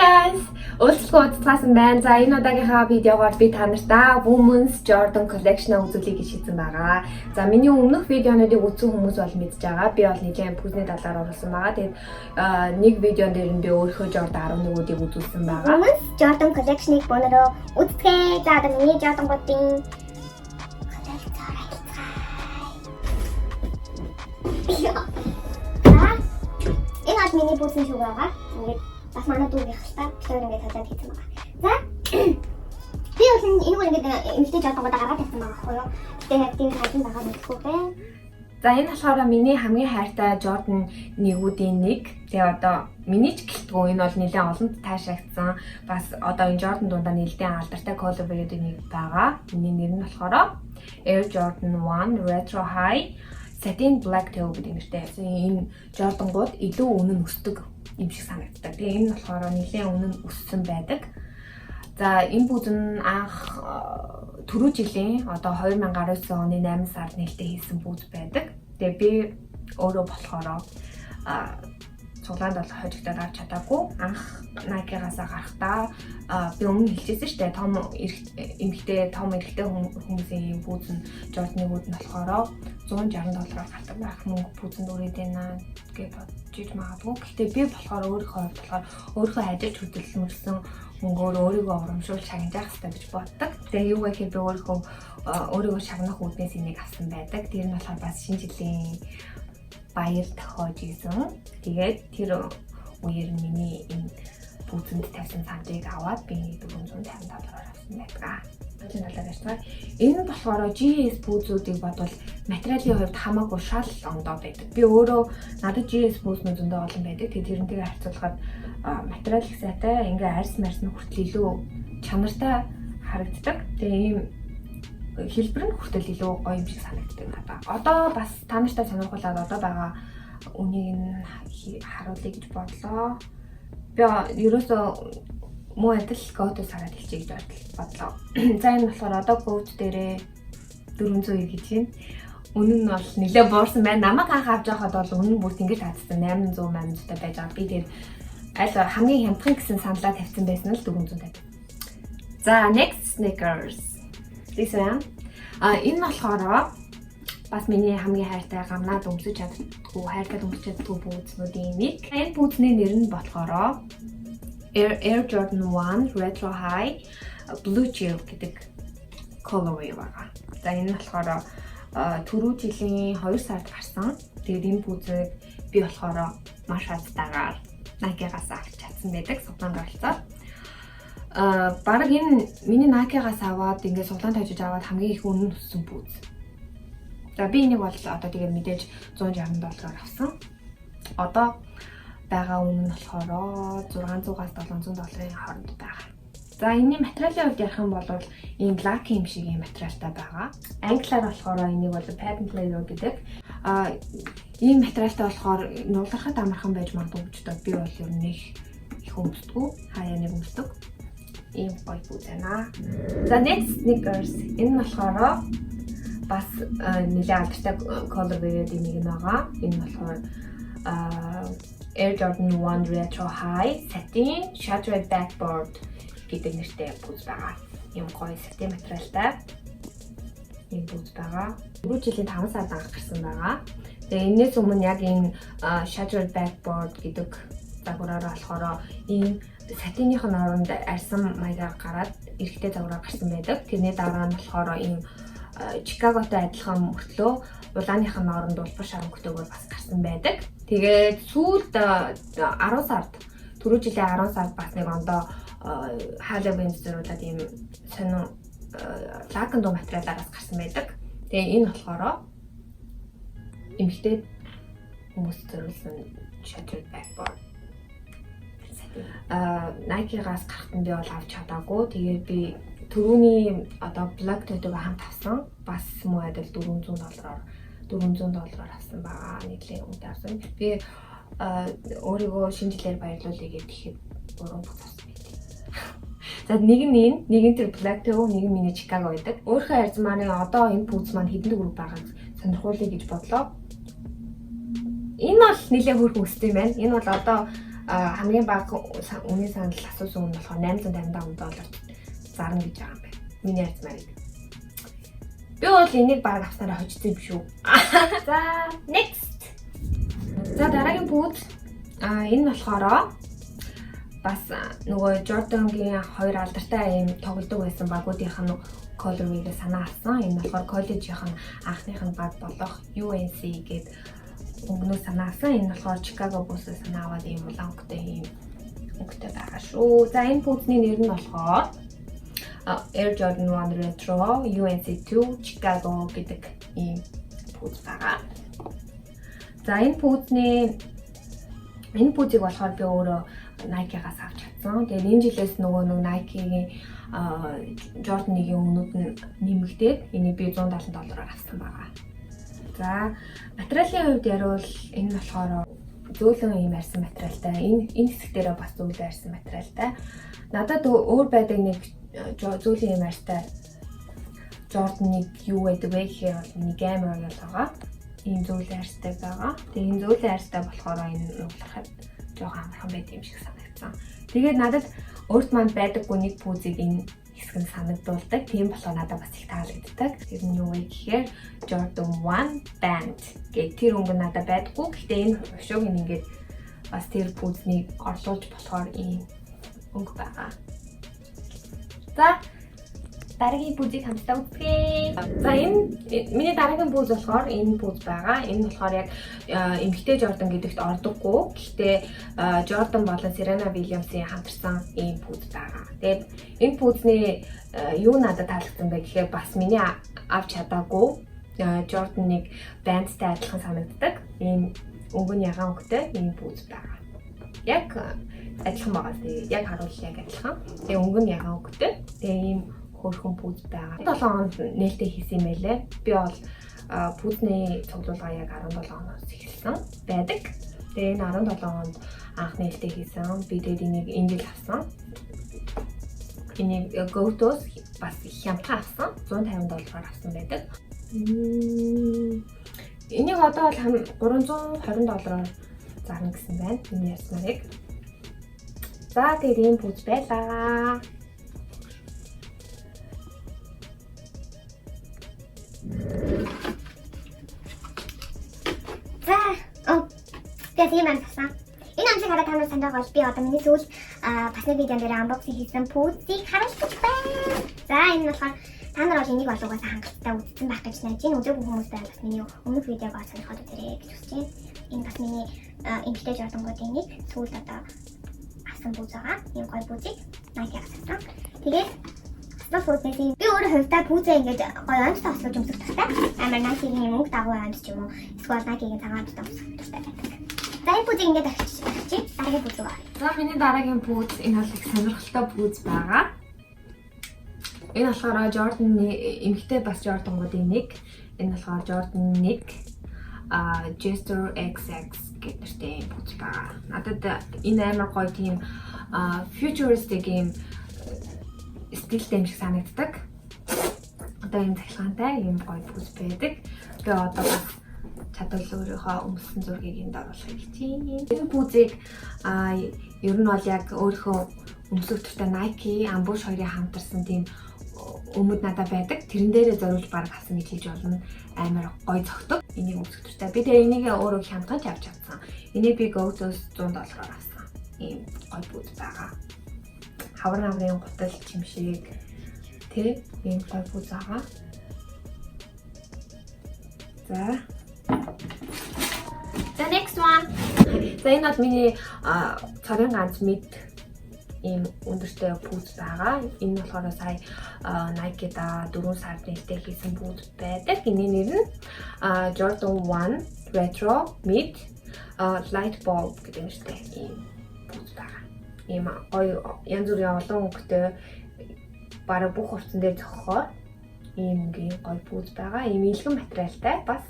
guys! Уулзалт уулзсан байна. За энэ удаагийнхаа видеогоор би та нартай Women's Jordan Collection-а үзүүлэе гэж шийдсэн байгаа. За миний өмнөх видеонуудыг үзсэн хүмүүс бол мэдж байгаа. Би бол нэгэн пүзний талаар оруулсан байгаа. Тэгээд нэг видеон дээр нь би өөрийнхөө Jordan 11-үүдийг үзүүлсэн байгаа. Women's Jordan Collection-ыг бонороо үзтгээ. За одоо миний Jordan-уудын энэ бол миний пүзний шүүг байгаа. Ингээд бас манай дүү их хэлтаа тэгэхээр ингээд хажаад хийсэн байгаа. За би бол энийг ингээд эмэгтэй Jordan-уудаа гаргаад тавьсан байгаа байхгүй юу? Тэгээд тийм хажууд байгаа мэдхгүй байна. За энэ болохоор миний хамгийн хайртай Jordan нэгүүдийн нэг. Тэгээ одоо миний ч гэлтгүү энэ бол нэлээд олонд таашаагдсан. Бас одоо энэ Jordan дундаа нэлээд алдартай colorway-уудын нэг байгаа. Миний нэр нь болохоор Air Jordan 1 Retro High Satin Black Toe гэдэг нэртэй. Энэ Jordan-гууд илүү үнэн өсдөг юм шиг санагддаг. Тэгээ энэ болохоор нэлээд үнэн өссөн байдаг. За энэ пүүз нь анх түрүү жилийн одоо 2019 оны 8 сард нээлттэй хийсэн пүүз байдаг. Тэгээ би өөрөө болохоор цуглаанд бол хожигдоод авч чадаагүй. Анх Nike-гаас гарахдаа би өмнө хэлчихсэн шүү дээ. Том эрэгтэй хүмүүсийн пүүз нь Jordan-ууд нь болохоор $160 гардаг байх мөнгө пүүзэнд өрөөд байна гэж бодож магадгүй. Гэхдээ би болохоор өөрийнхөө ажиллаж хөдөлмөрсөн мөнгөөр өөрийгөө урамшуул шагнаж явах хэрэгтэй гэж боддог. Тэгээ юу гэхээр би өөрийгөө шагнах үүднээс энийг авсан байдаг. Тэр нь болохоор бас шинэ жилийн баяр тохиож исэн. Тэгээд тэр үеэр миний энэ пүүзэнд тавьсан санджийг аваад би $450 авсан байдаг. Энэ болохоор GS пүүзүүдийг бодвол материалын хувьд хамаагүй шал ондоо байдаг. Би өөрөө надад GS пүүзнүүд зөндөө олон байдаг. Тэгээд тэрнтэйгээ харьцуулахад материал их сайтай, ингээ арьс марсны хүртэл илүү чанартай харагддаг. Тэгээ ийм хэлбэр нь хүртэл илүү гоё юм шиг санагддаг надад. Одоо бас та нартай сонирхуулаад одоо байгаа үнийг нь харуулъя гэж бодлоо. Би ерөөсөө муу адил гоотос хараад хэлчихье гэж бодлоо. За энэ болохоор одоо гоот дээрээ 400 гэж байна. Үнэн нь бол нэлээд буурсан байна. Намайг анх авч байхад бол үнэн бүр ингэж хатсан 800 таа байж байгаа. Би тэр аль хамгийн хямдхан гэсэн саналаа тавьсан байсан л 450. За next sneakers. This one. Энэ болохоор бас миний хамгийн хайртай гамнаад өмсөж чаддгүй пүүзнүүдийн нэг. Энэ пүүзний нэр нь болохоор Air Jordan 1 Retro High Blue Gel гэдэг colorway байгаа. За энэ нь болохоор түрүү жилийн 2 сард гарсан. Тэгээд энэ пүүзийг би болохоор маш хацтайгаар Nike-гаас авч чадсан байдаг. Суглаанд оролцоод. Бараг энэ миний Nike-гаас аваад ингээд суглаанд тавьж аваад хамгийн их үнэн өссөн пүүз. За би энийг бол одоо тэгээд мэдээж $160 авсан. Одоо байгаа үнэ нь болохоор $600-аас $700 хооронд байгаа. За энэний материалын хувьд ярих юм бол ийм лак юм шиг ийм материалтай байгаа. Англиар болохоор энийг бол patent leather гэдэг. Ийм материалтай болохоор нуулгархад амархан байж магадгүй гэж боддог. Би бол ер нь их өмсдөггүй. Хаяа нэг өмсдөг. Ийм гоё пүүз байна. За next sneakers. Энэ нь болохоор бас нэлээд алдартай colorway-ийн нэг нь байгаа. Энэ нь болохоор Air Jordan 1 Retro High Satin Shattered Backboard гэдэг нэртэй пүүз байгаа. Ийм гоё satin материалтай ийм пүүз байгаа. Түрүү жилийн 5 сард анх гарсан байгаа. Тэгээ энэс өмнө яг энэ Shattered Backboard гэдэг загвараараа болохоор ийм сатиных нь оронд арьсан маягаар гараад эрэгтэй загвараар гарсан байдаг. Тэрний дараа нь болохоор ийм Чикаготой адилхан мөртлөө улааных нь оронд улбар шаран хөтөөгөр бас гарсан байдаг. Тэгээд сүүлд 10 сард түрүү жилийн 10 сард бас нэг ондоо Halloween зориулаад ийм сонин лакан дуу материалаараас гарсан байдаг. Тэгээ энэ болохоор эмэгтэй хүмүүс зориулсан Shattered Backboard. Nike-гаас гарахт нь би бол авч чадаагүй. Тэгээд би түрүүний одоо Black Toe-г хамт авсан. Бас муу адил $400-аар авсан байгаа. Нийлээ үнэтэй авсан. Би өөрийгөө шинэ жилээр баярлуулъя гэхэд 3 пүүз авсан байт. За нэг нь тэр Black Toe, нэг нь миний Chicago байдаг. Өөрийнхөө арзмарын одоо энэ пүүз маань хэдэн төгрөг байгааг сонирхуулъя гэж бодлоо. Энэ бол нэлээд хөрх өстэй юм байна. Энэ бол одоо хамгийн бага үнийн санал асуусан нь болохоор $855 зарна гэж байгаа юм байна. Миний ярьж марыг. Би бол энийг баг авснараа хожсон юм шүү. За, next. За дараагийн пүүз энэ болохоор бас нөгөө Jordan-гийн хоёр алдартай юм тоглодог байсан багуудынх нь colorway-г санаа авсан. Энэ болохоор коллежийнх нь анхных нь баг болох UNC гэдэг өнгнөө санаа авсан. Энэ болохоор Chicago Bulls-ыг санаа аваад ийм улаан өнгөтэй байгаа шүү. За энэ пүүзний нэр нь болохоор Air Jordan 1 Retro UNC 2 Chicago гэдэг ийм пүүз байгаа. За энэ пүүзийг болохоор би өөрөө Nike-гаас авч чадсан. Тэгээд энэ жилээс нөгөө нэг Nike-гийн Jordan 1-ийн өмнөд нь нэмэгдээд энийг би $170 авсан байгаа. За материалын хувьд ярил энэ болохоор зөөлөн юм арьсан материалтай. Энэ хэсэг дээр бас зөөлөн арьсан материалтай. Надад өөр байдаг нэг зөөлөн юм арьстай Jordan 1 юу байдаг вэ гэхээр бол нэг амар оёл байгаа. Ийм зөөлөн арьстай байгаа. Тэгээ энэ зөөлөн арьстай болохоор энэ нуглахад жоохон амархан байд юм шиг санагдсан. Тэгээд надад өөрт манд байдаггүй нэг пүүзийг энэ хэсэг нь санагдуулдаг. Тийм болохоор надад бас их таалагддаг. Тэр нь юу вэ гэхээр Jordan 1 Band гэх тэр өнгө надад байдаггүй. Гэхдээ энэ хошууг ингээд бас тэр пүүзнийг орлуулж болохоор ийм өнгө байгаа. За дараагийн пүүзийг хамтдаа үзье. За энэ миний дараагийн пүүз болохоор энэ пүүз байгаа. Энэ болохоор яг эмэгтэй Jordan гэдэгт ордоггүй. Гэхдээ Jordan болон Serena Williams-ийн хамтарсан ийм пүүз байгаа. Тэгээд энэ пүүзний юу надад таалагдсан бэ гэхээр бас миний авч чадаагүй Jordan 1 Band-тай адилхан санагддаг. Ийм өнгө нь ягаан өнгөтэй ийм пүүз байгаа. Яг адилхан байгаа. Тэгээд яг харуул яг адилхан. Тэгээд өнгө нь ягаан өнгөтэй. Тэгээд ийм хөөрхөн пүүз байгаа. 7 хоног нээлттэй хийсэн юм байлээ. Би бол пүүзний цуглуулга яг 17 хоногоос эхэлсэн байдаг. Тэгээ энэ 17 хоног анх нээлттэй хийсэн. Би тэгээд энийг энэ жил авсан. Энийг GoTo's бас хямдхан авсан. $150 авсан байдаг. Энийг одоо бол $320 зарна гэсэн байна. Миний ярьснарыг. За тэгээд ийм пүүз байлаа. Тэгээд юм амтсан. Энэ амтыг хараад танаас сандаа гол би одоо миний сүүл бас нэг видеон дээр unboxing хийсэн пүүзийг харуулж байна. За энэ болохоор та нар бол энийг болоогоос хангалттай үзсэн байх гэж найж байна. Үзээгүй хүмүүстэй бас миний өмнөх видеог сонирхоод үзээрэй гэж хүсэж байна. Энэ бас миний эмэгтэй Jordan-уудын нэг сүүл одоо авсан пүүз байгаа. Ийм гоё пүүзийг Nike-аас авсан. Тэгээд пүүзээ би өөрөө хувьдаа пүүзээ ингэж гоё амттай ослож өмсөх тустай. Амар Nike-ийн мөнгө дагуу амт ч юм уу. Эсвэл Nike-ийн цагаан амттай өмсөх тустай байдаг. За энэ пүүзийг ингэж авчиж дараагийн пүүз рүү. За миний дараагийн пүүз энэ бол их сонирхолтой пүүз байгаа. Энэ болохоор Jordan эмэгтэй бас Jordan-уудын нэг. Энэ болохоор Jordan 1 Jester XX гэдэг пүүз байгаа. Надад энэ амар гоё тийм futuristic юм стилтэй юм шиг санагддаг. Одоо энэ цахилгаантай юм гоё пүүз байдаг. Би одоо бас чадвал өөрийнхөө өмссөн зургийг энд оруулах гэж байна. Энэ пүүзийг ер нь бол яг өөрийнхөө өмсөх туфта Nike, Ambush хоёрын хамтарсан тийм өмд надад байдаг. Тэрэн дээрээ зориулж баг авсан гэж хэлж болно. Амар гоё зөгтөг. Энийг өмсөх туфта. Би тэгээ энийг өөрөө хямдгаж авч чадсан. Энийг би GoTo's $100 авсан. Ийм гоё пүүз байгаа. Хавар хаврын гутал чимшиг тий ийм гоё пүүз байгаа. За next one. За энэ бол миний цорын ганц мэд ийм өндөртэй пүүз байгаа. Энэ болохоор сая Nike-да 4 сард нээлттэй хийсэн пүүз байдаг. Эний нэр нь Jordan 1 Retro Mid Light Bulb гэдэг нэртэй ийм пүүз байгаа. Ийм гоё янз бүрийн олон өнгөтэй бараг бүх хувцсан дээр зохихоор ийм гоё пүүз байгаа. Ийм илгэн материалтай бас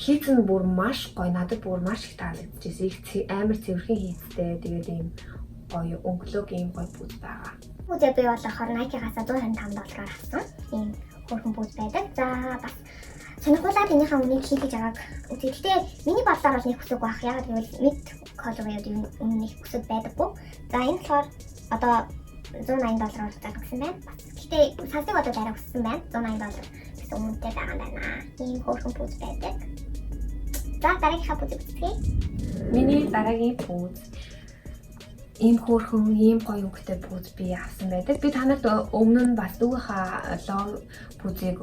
хийцэн бүр маш гоё, надад бүр маш их таалагдчихсэн. Их амар цэвэрхэн хийцтэй. Тэгээд ийм гоё өнгөлөг ийм гоё пүүз байгаа. Пүүзээ би болохоор Nike-гаас $125 авсан. Ийм хөрхөн пүүз байдаг. За бас сонирхуулаад энийхээ үнийг хийх гэж байгааг үзье. Гэхдээ миний бодлоор бол нэг хүсэг байх. Яг гэвэл мэд колорын өмнөх өсөд байдаггүй. За энэ болохоор одоо $180 зарах гэсэн байна. Гэхдээ сансыг одоо дараа өссөн байна. $180 гэсэн үнэтэй байгаа юм байна. Ийм хөөрхөн пүүз байдаг. За дараагийнхаа пүүзийг үзье. Миний дараагийн пүүз ийм хөөрхөн, ийм гоё өнгөтэй пүүз би авсан байдаг. Би танарт өмнө нь бас дүүхаа лог пүүзийг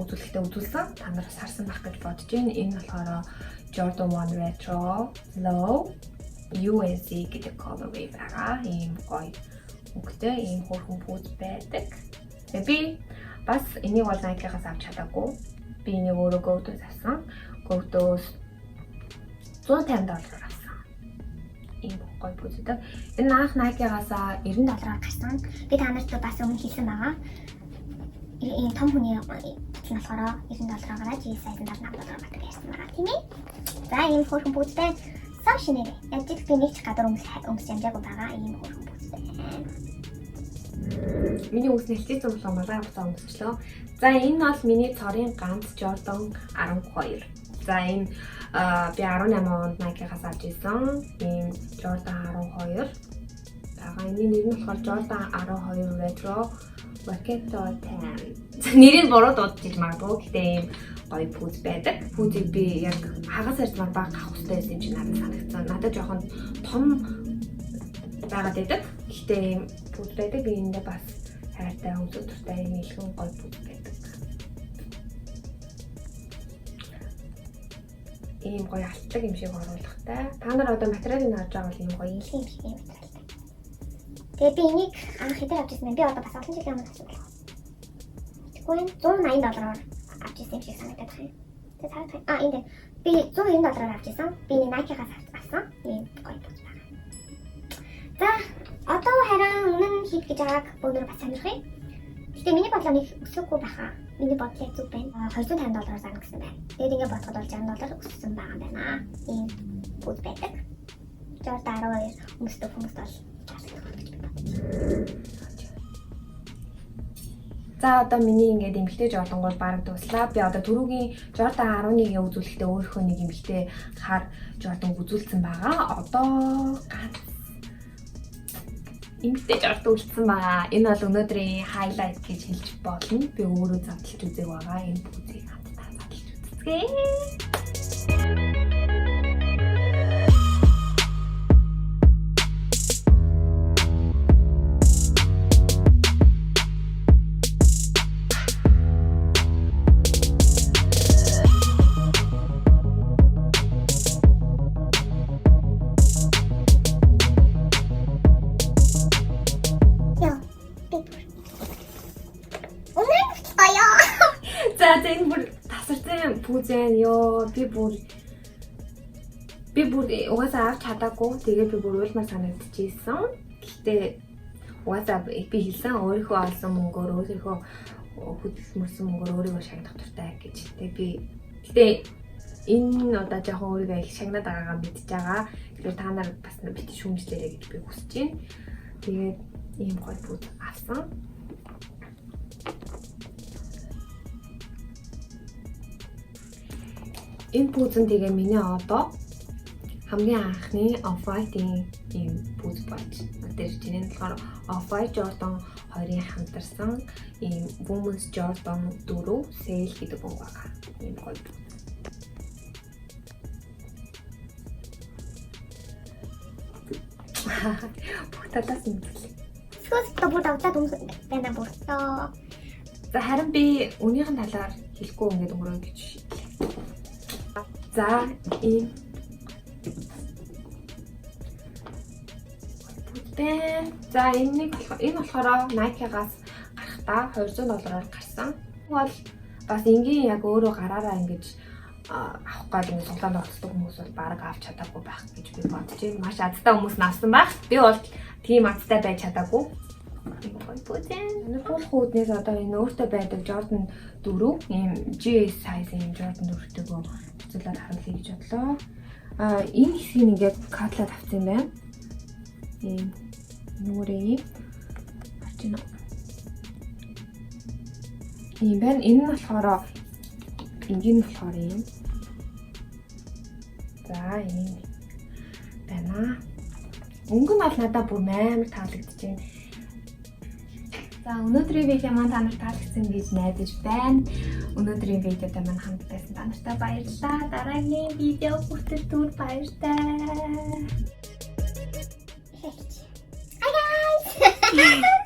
үзүүлэхдээ үзүүлсэн. Та нар бас харсан байх гэж бодож байна. Энэ болохоор Jordan 1 Retro Low USC гэдэг colorway байгаа. Ийм гоё өнгөтэй, ийм хөөрхөн пүүз байдаг. Би бас энийг бол Nike-гаас авч чадаагүй. Би энийг өөрөө Go-доос авсан. Go-доос $150 авсан. Ийм гоё пүүз гэдэг. Энэ анх Nike-гаас $90 гарсан. Би та нарт бас өмнө хэлсэн байгаа. Ийм том хүний болохоор $90-аараа G-size $75 батаг ярьсан байгаа тийм ээ. За ийм хөөрхөн пүүзтэй сав шинээр яг би нэг ч гадар өмс ямжаагүй байгаа ийм хөөрхөн пүүзтэй. Миний үс нэлтийн зөвлөгөө маргаан хугацаа өмсчлөө. За энэ бол миний цорын ганц Jordan 12. За энэ би 18 онд Nike-гаас авч ирсэн. Ийм Jordan 12. Бага энэ нэр нь болохоор Jordan 12 Retro Vaqueto 10. Нэрийг буруу дуудаж иж магадгүй. Гэхдээ ийм гоё пүүз байдаг. Пүүзийг би яг хагас ярьсан баг авах хэрэгтэй байсан юм чи надад санагдсан. Надад жоохон том байгаад байдаг. Гэхдээ ийм пүүз байдаг. Би эндээ бас хайртай өмсөд туртай ийм илхэн гоё пүүз байдаг. Ийм гоё алтлаг юм шиг оруулахтай. Та нар одоо материалыг харж байгаа бол ийм гоё илхэн юм материал. Тэгээ би энийг анх хэдээр авч ирсэн бэ? Би одоо бас олон жилийн өмнө авсан байна. Тэгвэл $180-аар авч ирсэн юм шиг санагдаад байна. Тэгээ цааш энд би $190-аар авч ирсэн. Би Nike-гаас авсан. Ийм гоё пүүз байна. За одоо харин өмнө нь хийх гэж байгааг өнөөдөр бас сонирхъя. Гэтэ миний бодлоо нэг өсөхгүй байхаа. Миний бодлоо зүг байна. $250 зарна гэсэн байна. Тэгээд ингээд бодоход бол $60 өссөн байгаа юм байна. Ийм пүүз байдаг. Jordan 12 өмсдөг хүмүүс бол за одоо миний ингээд эмгтэй жолонгол бараг дуслаа. Би одоо түрүүгийн Jordan 11-ийг үзүүлэхдээ өөрийнхөө нэг эмгтэй хар Jordan үзүүлсэн байгаа. Одоо ганц эмгтэй Jordan үлдсэн байгаа. Энэ бол өнөөдрийн highlight гэж хэлж болно. Би өөрөө задлж үзег байгаа. Энэ пүүзийг хамтдаа задлж үзье. За энэ бүр тасарсан пүүз байна ёо. Би бүр угаасаа авч чадаагүй. Тэгээд би бүр уйлмаар санагдчихсэн. Гэхдээ угаасаа би хэлсэн өөрийнхөө олсон мөнгөөр өөрийнхөө хөдөлмөрсөн мөнгөөр өөрийгөө шагнах дуртай гэж. Гэхдээ энэ одоо жоохон өөрийгөө их шагнаад байгаагаа мэдж байгаа. Тэгэхээр та нар бас бити шүүмжлээрэй гэж би хүсэж байна. Тэгээд ийм гоё пүүз авсан. Энэ пүүз нь тэгээ миний одоо хамгийн анхны Off-White-ийн ийм пүүз болж мэдэрч байна. Тэгэхээр Off-White Jordan 2-ын хамтарсан ийм Women's Jordan 4 Sale гэдэг үг байгаа. Ийм гоё. Бүх талаас нь үзлээ. Скот бүр давтаад өмсөж байна бүр. За харин би үнийхэн талаар хэлэхгүй ингээд өнгөрөө гэж. За ийм за энэ болохоор Nike-гаас гарахдаа $200 гарсан. Бол бас энгийн яг өөрөө гараараа ингэж авах гал ингэ суглаанд орцдог хүмүүс бол бараг авч чадаагүй байх гэж би бодож байна. Маш азтай хүмүүс навсан байх. Би бол тийм азтай байж чадаагүй. Энэ хууднаас одоо энэ өөртөө байдаг Jordan 4 ийм G size ийм Jordan 4-тэйгөө зүйлээр харуулъя гэж бодлоо. Энэ хэсгийг ингээд катлаад авсан юм байна. Ийм нүрээ харж байна. Ийм байна. Энэ нь болохоор энгийн нь болохоор ийм. За ийм. байна. Өнгө нь бол надад бүр амар таалагдчихэв. За өнөөдрийн видео маань та нарт таалагдсан гэж найдаж байна. Өнөөдрийн видеод маань хамт байсан та нартай баярлалаа. Дараагийн видео хүртэл түр баяртай. Hi guys.